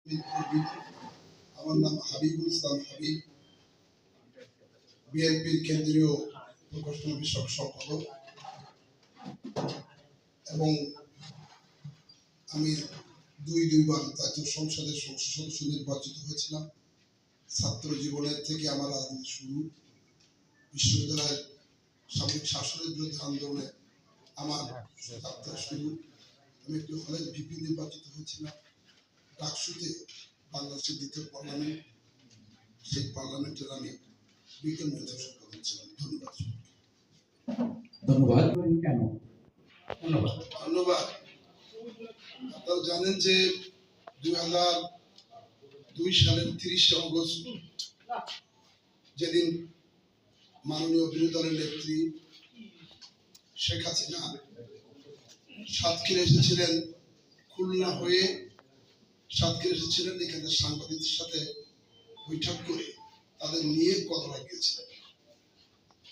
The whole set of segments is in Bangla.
আমার নাম হাবিবুল ইসলাম হাবিব, বিএনপির কেন্দ্রীয় প্রকৌশল বিষয়ক সম্পাদক, এবং আমি দুইবার জাতীয় সংসদের সংসদ সদস্য নির্বাচিত হয়েছিলাম। ছাত্র জীবনের থেকে আমার রাজনীতি শুরু। বিশ্ববিদ্যালয়ের সামরিক শাসনের বিরুদ্ধে আন্দোলনে আমার যাত্রা শুরু। আমি একটি হলের ভিপি নির্বাচিত হয়েছিলাম। ডাকসুতে বাংলাদেশের দ্বিতীয় পার্লামেন্ট, সেই পার্লামেন্টের আমি বিজ্ঞান মন্ত্রী সম্পাদক ছিলাম। ধন্যবাদ। কেন? ধন্যবাদ। আপনারা জানেন যে 2002 সালের 30 অগস্ট যেদিন মাননীয় বিরোধী দলের নেত্রী শেখ হাসিনা সাতক্ষীরা এসেছিলেন, খুলনা হয়ে সাতক্ষীরা এসেছিলেন, এখানে সাংবাদিকদের সাথে বৈঠক করে তাদের নিয়ে কথা লাগিয়েছিলেন।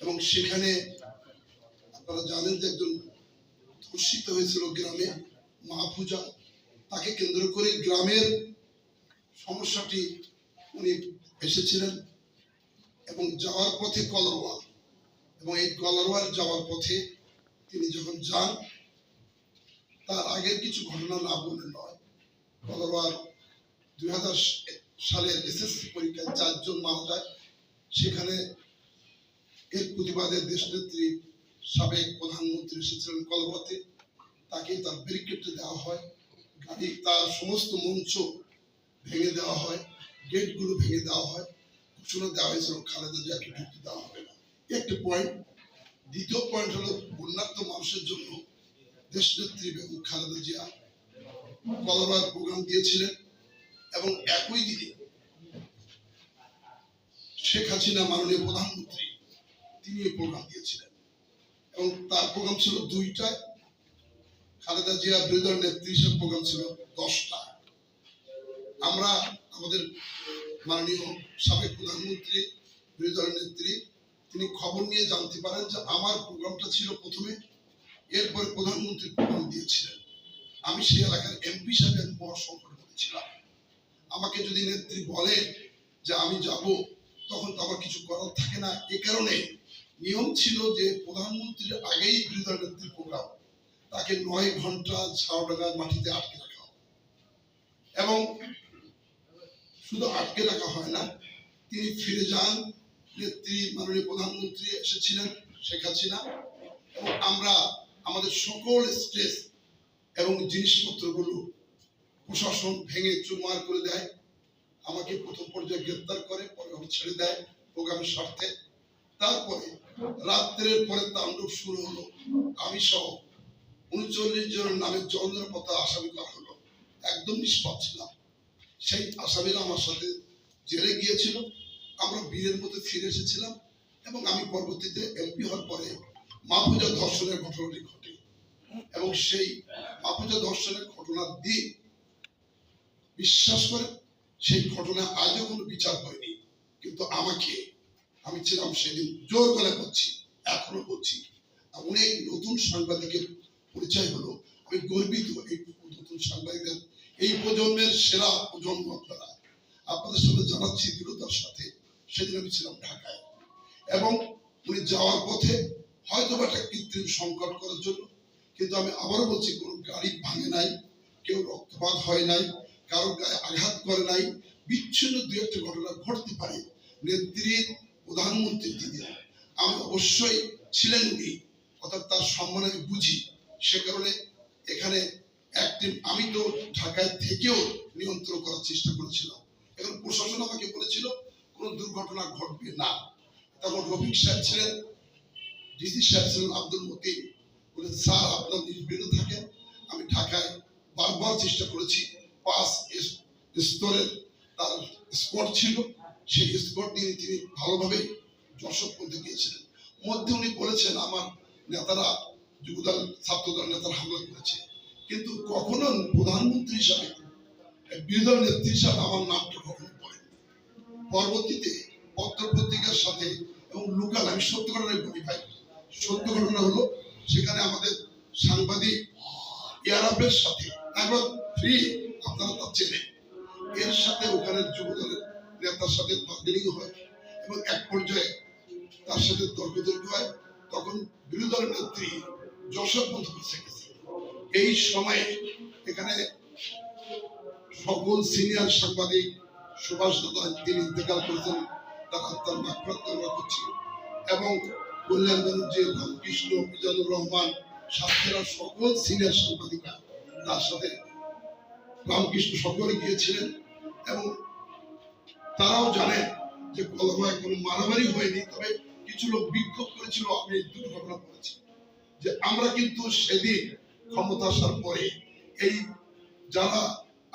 এবং সেখানে আপনারা জানেন যে একজন ধর্ষিত হয়েছিল গ্রামে, মাহফুজা, তাকে কেন্দ্র করে গ্রামের সমস্যাটি উনি এসেছিলেন। এবং যাওয়ার পথে কলারওয়াল, এবং এই কলারওয়াল যাওয়ার পথে তিনি যখন যান, তার আগের কিছু ঘটনা না বলে নয়, কলারওয়াল 2000 সালের এসএসসি পরীক্ষায় 4 জন মারা যায়। সেখানে এর প্রতিবাদে দেশনেত্রী সাবেক প্রধানমন্ত্রী এসেছিলেন কলকাতাতে, তাকে তার ব্যারিকেড দেওয়া হয়, গাড়ি তার সমস্ত মঞ্চ ভেঙে দেওয়া হয়, গেটগুলো ভেঙে দেওয়া হয়, ঘোষণা দেওয়া হয়েছিল খালেদা জিয়াকে ঢুকতে দেওয়া হবে না। একটি পয়েন্ট। দ্বিতীয় পয়েন্ট হলো বন্যার্ত মানুষের জন্য দেশনেত্রী বেগম খালেদা জিয়া কলারওয়াল প্রোগ্রাম দিয়েছিলেন, এবং একই দিনে শেখ হাসিনা মাননীয় প্রধানমন্ত্রী তিনি প্রোগ্রাম দিয়েছিলেন। এবং তার প্রোগ্রাম ছিল 2টায়, খালেদা জিয়া বিরোধী দলের নেত্রী হিসেবে প্রোগ্রাম ছিল 10টা। আমরা আমাদের মাননীয় সাবেক প্রধানমন্ত্রী বিরোধী দলের নেত্রী তিনি খবর নিয়ে জানতে পারেন যে আমার প্রোগ্রামটা ছিল প্রথমে, এরপরে প্রধানমন্ত্রী প্রোগ্রাম দিয়েছিলেন। আমি সেই এলাকার এমপি হিসাবে মহাসংকটে পড়েছিলাম। আমাকে যদি নেত্রী বলে যে আমি যাব, তখন তো আমার কিছু করার থাকে না। এ কারণে নিয়ম ছিল যে প্রধানমন্ত্রীর আগেই বিরোধী দলের নেত্রীর প্রোগ্রাম, তাকে 9 ঘন্টা ঝাউডাঙ্গার মাটিতে আটকে রাখা হয়। এবং শুধু আটকে রাখা হয় না, তিনি ফিরে যান। নেত্রী মাননীয় প্রধানমন্ত্রী এসেছিলেন শেখ হাসিনা, এবং আমরা আমাদের সকল স্টেজ এবং জিনিসপত্রগুলো প্রশাসন ভেঙে চুরমার করে দেয়। আমাকে প্রথম পর্যায়ে গ্রেপ্তার করে, পরে ছেড়ে দেয় প্রোগ্রামের স্বার্থে। তারপরে রাত্রের পরে তাণ্ডব শুরু হলো। আমি সহ 39 জনের নামে জলনিরাপত্তা আসামি করা হলো। একদম নিষ্পাপ ছিলাম। সেই আসামিরা আমার সাথে জেলে গিয়েছিল, আমরা বীরের মধ্যে ফিরে এসেছিলাম। এবং আমি পরবর্তীতে এমপি হওয়ার পরে মাহফুজা ধর্ষণের ঘটনাটি ঘটে, এবং সেই মাহফুজা ধর্ষণের ঘটনার দিন বিশ্বাস করে সেই ঘটনা আজও কোনো বিচার হয়নি। কিন্তু আমি ছিলাম সেদিন, জোর গলায় বলছি, এখনো বলছি, অনেক নতুন সাংবাদিকের পরিচয় হলো। আমি গর্বিত এই নতুন সাংবাদিকদের, এই প্রজন্মের সেরা প্রজন্ম আপনারা। আপনাদের সাথে জানাচ্ছি দৃঢ়তার সাথে, সেদিন আমি ছিলাম ঢাকায়। এবং উনি যাওয়ার পথে হয়তো একটা কৃত্রিম সংকট করার জন্য, কিন্তু আমি আবারও বলছি, কোনো গাড়ি ভাঙে নাই, কেউ রক্তপাত হয় নাই, কারো গায়ে আঘাত করে নাই। বিচ্ছিন্ন 2-1টা ঘটনা ঘটতে পারে। নেত্রীর প্রধানমন্ত্রী তিনি, আমি অবশ্যই ছিলেন উনি, অর্থাৎ তার সম্মান আমি বুঝি। সে কারণে এখানে আমি তো ঢাকায় থেকেও নিয়ন্ত্রণ করার চেষ্টা করেছিলাম। এখন প্রশাসন আমাকে বলেছিল কোনো দুর্ঘটনা ঘটবে না। তখন রফিক সাহেব ছিলেন, ডিসি সাহেব ছিলেন আব্দুল মতিন, বলে স্যার আপনার নির্বিঘ্ন থাকেন। আমি ঢাকায় বারবার চেষ্টা করেছি, 5 স্তরের তার স্পট ছিল, সেই স্পট নিয়ে তিনি ভালোভাবে যশোর করতে গিয়েছিলেন। মধ্যে উনি বলেছেন আমার নেতারা, যুবদল ছাত্রদল নেতারা হামলা করেছে, কিন্তু কখনো প্রধানমন্ত্রী হিসাবে, বিরোধী দল নেত্রী হিসাবে আমার নামটা কখনো পড়েনি। পরবর্তীতে পত্র পত্রিকার সাথে এবং লোকাল, আমি সত্য ঘটনায় বলি ভাই, সত্য ঘটনা হলো সেখানে আমাদের সাংবাদিক এয়ারআপের সাথে একবার ফ্রি, আপনারা তা চেনেন, এর সাথে ওখানের যুবদলের নেতার সাথে বার্গেনিং হয় এবং এক পর্যায়ে তার সাথে তর্কতর্ক হয়। তখন বিরোধী দলের নেত্রী যশোর পর্যন্ত পৌঁছে গেছে। এই সময়ে এখানে সকল সিনিয়র সাংবাদিক সুভাষ দাদা তিনি ইন্তেকাল করেছেন, তার আত্মার মাগফিরাত কামনা করছি, এবং কল্যাণ ব্যানার্জি, রামকৃষ্ণ, মিজানুর রহমান, সাতক্ষীরা সকল সিনিয়র সাংবাদিকরা তার সাথে রামকৃষ্ণ সকলে গিয়েছিলেন এবং তারাও জানেন যে কলকাতায় কোনো মারামারি হয়নি, তবে কিছু লোক বিক্ষোভ করেছিল। আমি এই দুটো ঘটনা বলেছি যে আমরা কিন্তু সেদিন ক্ষমতা আসার পরে এই যারা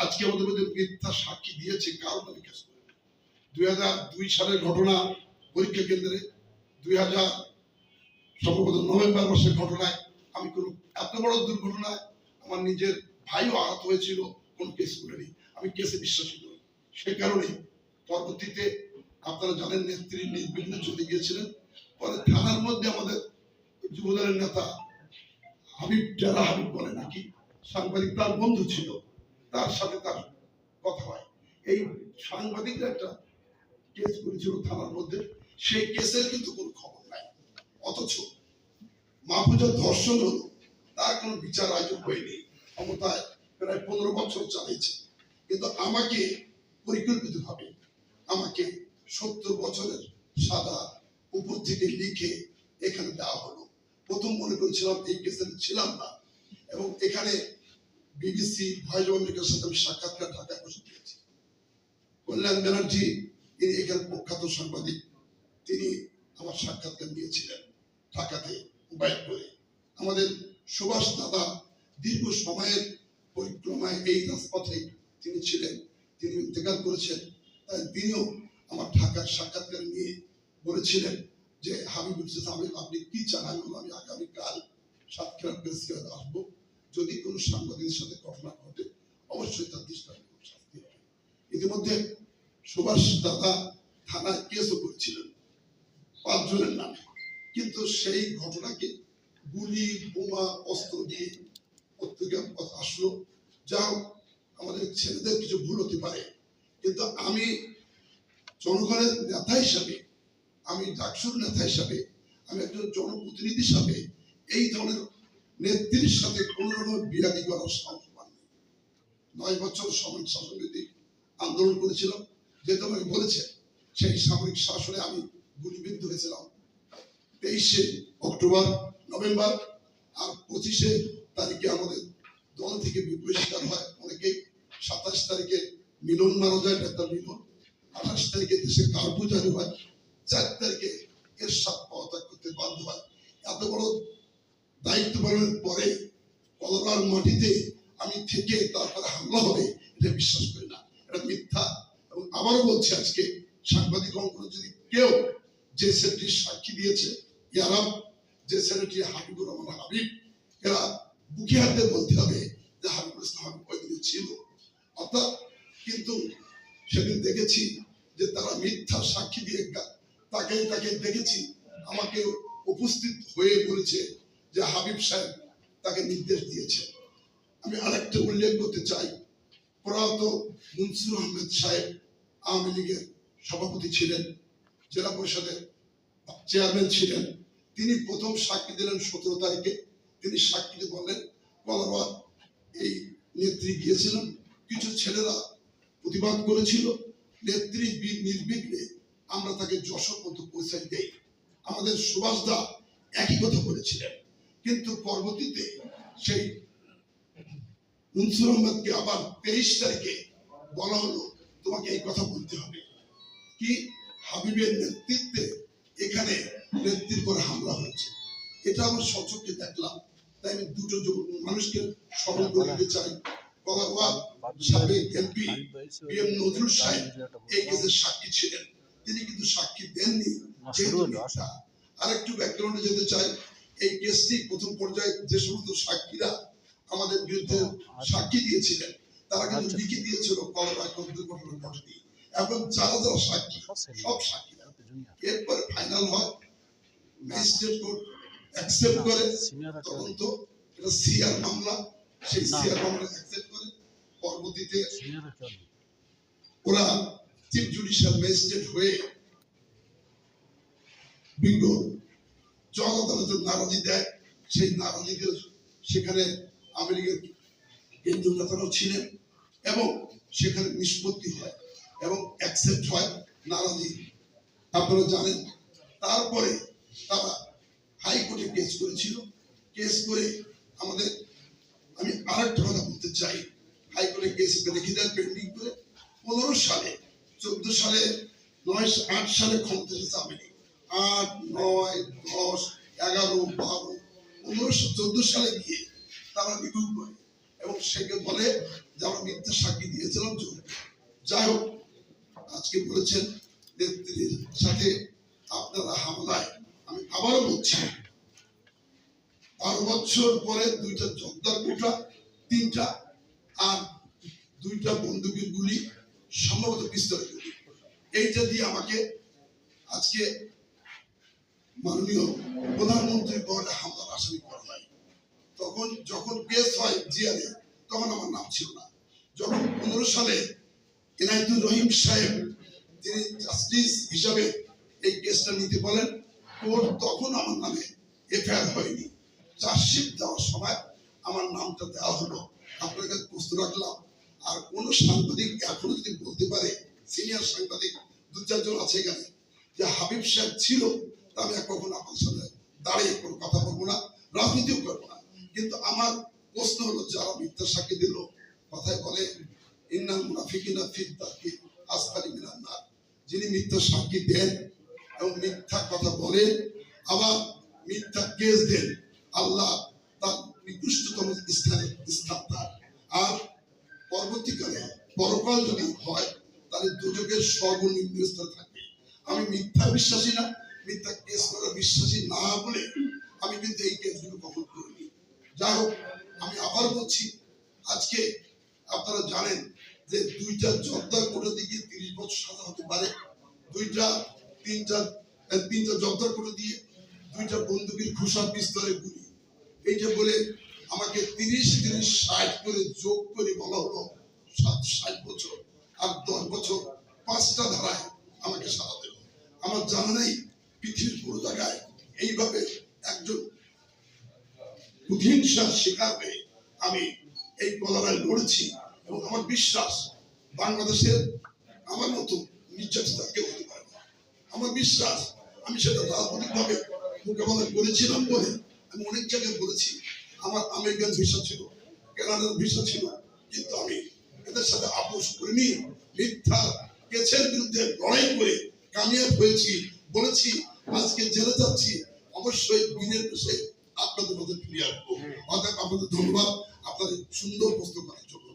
আজকে আমাদের মধ্যে মিথ্যা সাক্ষী দিয়েছে কারণ আমি কেস করি। 2002 সালের ঘটনা পরীক্ষা কেন্দ্রে, 2000 সম্ভবত নভেম্বর মাসের ঘটনায় আমি কোনো এত বড় দুর্ঘটনায় আমার নিজের ভাইও আহত হয়েছিল, কোন কেস করিনি। আমি কেসে বিশ্বাসী নই। সে কারণে পরবর্তীতে আপনারা জানেন নেত্রী নির্বিঘ্নে চলে গিয়েছিলেন। পরে থানার মধ্যে আমাদের যুবদলের নেতা হাবিব, যারা হাবিব বলে নাকি সাংবাদিক, তার বন্ধু ছিল, তার সাথে তার কথা হয়। এই সাংবাদিকরা একটা কেস করেছিল থানার মধ্যে, সেই কেসের কিন্তু কোনো খবর নাই। অথচ মাহফুজার ধর্ষণ হলো, তার কোনো বিচার আয়োজন হয়নি। ক্ষমতায় প্রায় 15 বছর চালিয়েছে, কিন্তু আমাকে পরিকল্পিতভাবে আমাকে 70 বছরের সাদা উপর থেকে লিখে এখানে দেওয়া হলো। প্রথম মনে করেছিলাম এই কেসে ছিলাম না, এবং এখানে বিবিসি, ভয়েস অফ আমেরিকার সাথে আমি সাক্ষাৎকার ঢাকায় বসে দিয়েছি। কল্যাণ ব্যানার্জি তিনি এখানে প্রখ্যাত সাংবাদিক, তিনি আমার সাক্ষাৎকার নিয়েছিলেন ঢাকাতে মোবাইল করে। আমাদের সুভাষ দাদা দীর্ঘ সময়ের পরিক্রমায় এই রাজপথে তিনি ছিলেন, তিনি ইন্তেকাল করেছেন, তাই তিনিও আমার ঢাকার সাক্ষাৎকার নিয়ে বলেছিলেন যে হাবিবুল ইসলাম, আপনি কি চান? আমি আগামীকাল সাতক্ষীরা প্রেস ক্লাবে আসবো, যদি কোনো সাংবাদিকের সাথে ঘটনা ঘটে অবশ্যই তার দৃষ্টান্ত শাস্তি হবে। ইতিমধ্যে সুভাষ দাদা থানায় কেসও করেছিলেন 5 জনের নামে, কিন্তু সেই ঘটনাকে গুলি, বোমা, অস্ত্র দিয়ে পত্রিকা আসলো। যা আমাদের ছেলেদের কিছু ভুল হতে পারে, কিন্তু আমি জনগণের নেতা হিসাবে, আমি ডাকসুর নেতা হিসাবে, আমি একজন জনপ্রতিনিধি হিসাবে এই ধরনের নেত্রীর সাথে কোন রকম বিরাদি করার সাহস পাইনি। 9 বছর সামরিক শাসনবিধি আন্দোলন করেছিলাম, যেহেতু আমাকে বলেছে সেই সামরিক শাসনে আমি গুলিবিদ্ধ হয়েছিলাম 23 অক্টোবর, নভেম্বর, আর 25 তারিখে আমাদের দল থেকে বিবহিষ্কার হয় অনেকেই। 27 তারিখে মিলন মারা যায়, ডাক্তার মিলন। 28 তারিখে দেশে কার্ফিউ জারি হয়। 4 তারিখে এর সাথে পদত্যাগ করতে বাধ্য হয়। এত বড় দায়িত্ব পালনের পরে কলকাতার মাটিতে আমি থেকে তারপরে হামলা হবে, এটা বিশ্বাস করি না, এটা মিথ্যা। এবং আবারও বলছি, আজকে সাংবাদিক অঙ্কন যদি কেউ যে ছেলেটির সাক্ষী দিয়েছে ইয়ারাম, যে ছেলেটি হাবিবুর রহমান হাবিব, এরা বুকে হাতে বলতে হবে যে হাবিবুল ইসলাম হাবিব ওই দিনে ছিল। অর্থাৎ কিন্তু সেদিন দেখেছি যে তারা মিথ্যা সাক্ষী দিয়ে তাকে দেখেছি, আমাকে উপস্থিত হয়ে বলেছে যে হাবিব সাহেব তাকে নির্দেশ দিয়েছে। আমি আরেকটা উল্লেখ করতে চাই, প্রয়াত মুনসুর আহমেদ সাহেব আওয়ামী লীগের সভাপতি ছিলেন, জেলা পরিষদের চেয়ারম্যান ছিলেন। তিনি প্রথম সাক্ষী দিলেন 17 তারিখে। তিনি সাক্ষীতে বললেন কলাবাদ এই নেত্রী গিয়েছিলেন, কিছু ছেলেরা প্রতিবাদ করেছিল, নেত্রী নির্বিঘ্নে আমরা তাকে যশোর পর্যন্ত পৌঁছাই দেই। আমাদের সুভাষ দা একই কথা বলেছিলেন, কিন্তু পরবর্তীতে সেই মুনসুর আহমেদকে আবার 23 তারিখে বলা হলো তোমাকে এই কথা বলতে হবে কি হাবিবের নেতৃত্বে এখানে নেত্রীর পরে হামলা হয়েছে। এটা আমার সচক্ষে দেখলাম, তাই আমি দুটো মানুষকে স্মরণ করে দিতে চাই। কলাবাদ সাবেক এমপি বিএম নজরুল সাহেব এই কেসের সাক্ষী ছিলেন, তিনি কিন্তু সাক্ষী দেননি। আরেকটু ব্যাকগ্রাউন্ডে যেতে চাই, এই কেসটি প্রথম পর্যায়ে যে সমস্ত সাক্ষীরা আমাদের বিরুদ্ধে সাক্ষী দিয়েছিলেন তারা কিন্তু লিখে দিয়েছিল কলাবাদ দুর্ঘটনা ঘটেনি, এবং যারা যারা সাক্ষী সব সাক্ষীরা। এরপরে ফাইনাল হয়, ম্যাজিস্ট্রেট কোর্ট অ্যাকসেপ্ট করে তদন্ত, এটা সিআর মামলা, সেই সিআর মামলা অ্যাকসেপ্ট করে পরবর্তীতে ওরা চিফ জুডিশিয়াল ম্যাজিস্ট্রেট হয়ে বিজ্ঞ জজ আদালতের নারাজি দেয়, সেই নারাজিতে সেখানে আমেরিকার কেন্দ্রীয় নেতারাও ছিলেন এবং সেখানে নিষ্পত্তি হয় এবং অ্যাকসেপ্ট হয় নারাজি, আপনারা জানেন। তারপরে তারা হাইকোর্টে কেস করেছিল, কেস করে আমাদের, আমি আরেকটা কথা বলতে চাই, হাইকোর্টে কেস রেখে দেন পেন্ডিং করে। 15 সালে 14 সালে 8 সালে ক্ষমতা এসেছে আমেরিকা, 8, 9, 10, 11, 12, 14 সালে গিয়ে তারা রিভিউ করে এবং সেকে বলে যে আমরা মিথ্যা সাক্ষী দিয়েছিলাম। যাই হোক, আজকে বলেছেন নেত্রীর সাথে আপনারা হামলায়, আমি আবারও বলছি 12 বছর পরে 2টা জব্দার কোটা, 3টা আর 2টা বন্দুকের গুলি, সম্ভবত পিস্তলের গুলি, এইটা দিয়ে আমাকে আজকে মাননীয় প্রধানমন্ত্রী বলে হামলার আসামি করা হয়। তখন যখন কেস হয় জিয়ারে, তখন আমার নাম ছিল না। যখন 15 সালে ইনায়েতুর রহিম সাহেব তিনি জাস্টিস হিসাবে এই কেসটা নিতে বলেন, কোর্ট তখন আমার নামে এফআইআর হয়নি। চার্জশিট দেওয়ার সময় আমার নামটা দেওয়া হলো। আপনার কাছে প্রশ্ন রাখলাম, আর কোন সাংবাদিক এখনো যদি বলতে পারে, সিনিয়র সাংবাদিক 2-4 জন আছে এখানে, যে হাবিব সাহেব ছিল, তা আমি কখনো আপনার সাথে দাঁড়িয়ে কোনো কথা বলবো না, রাজনীতিও করবো না। কিন্তু আমার প্রশ্ন হলো, যারা মিথ্যা সাক্ষী দিল, কথায় বলে ইন্নাল মুনাফিকিনা ফি দারকি আসফালি মিনান নার, যিনি মিথ্যা সাক্ষী দেন এবং মিথ্যা কথা বলেন, আবার মিথ্যা কেস দেন, আল্লাহ তার নিকৃষ্টতম স্থান তার। আর পরবর্তীকালে পরকাল যদি হয়, তাহলে দুজকের সর্বনিম্ন স্তরে থাকবে। আমি মিথ্যা বিশ্বাসী না, মিথ্যা কেস করা বিশ্বাসী না বলে আমি কিন্তু এই কেসগুলো কখন করিনি। যাই হোক, আমি আবার বলছি, আজকে আপনারা জানেন যে 2টা জব্দার কোটা দিয়ে 30 বছর সাজা হতে পারে, 3টা জব্দার কোটা দিয়ে 2টা বন্দুকের ঘুষা, পিস্তলের গুলি, এইটা বলে আমাকে 30-60 করে যোগ করে বলা হলো 60 বছর আর 10 বছর 5টা ধারায় আমাকে সাজা দেব। আমার জানা নেই পৃথিবীর পুরো জায়গায় এইভাবে একজন প্রতিহিংসার শিকার হয়ে আমি এই কলরায় লড়েছি এবং আমার বিশ্বাস বাংলাদেশের আমার মতো নির্যাতিত কেউ হতে পারে না। আমার বিশ্বাস, আমি সেটা রাজনৈতিকভাবে মোকাবেলা করেছিলাম বলে আমি অনেক জায়গায় বলেছি। আমার আমেরিকান ভিসা ছিল, কানাডার ভিসা ছিল, কিন্তু আমি এদের সাথে আপোষ করিনি। মিথ্যা কেসের বিরুদ্ধে লড়াই করে কামিয়াব হয়েছি, বলেছি আজকে জেলে যাচ্ছি, অবশ্যই দিনের পেশে আপনাদের মধ্যে ফিরে আসবো। অর্থাৎ আপনাদের ধন্যবাদ আপনাদের সুন্দর প্রশ্ন করার জন্য।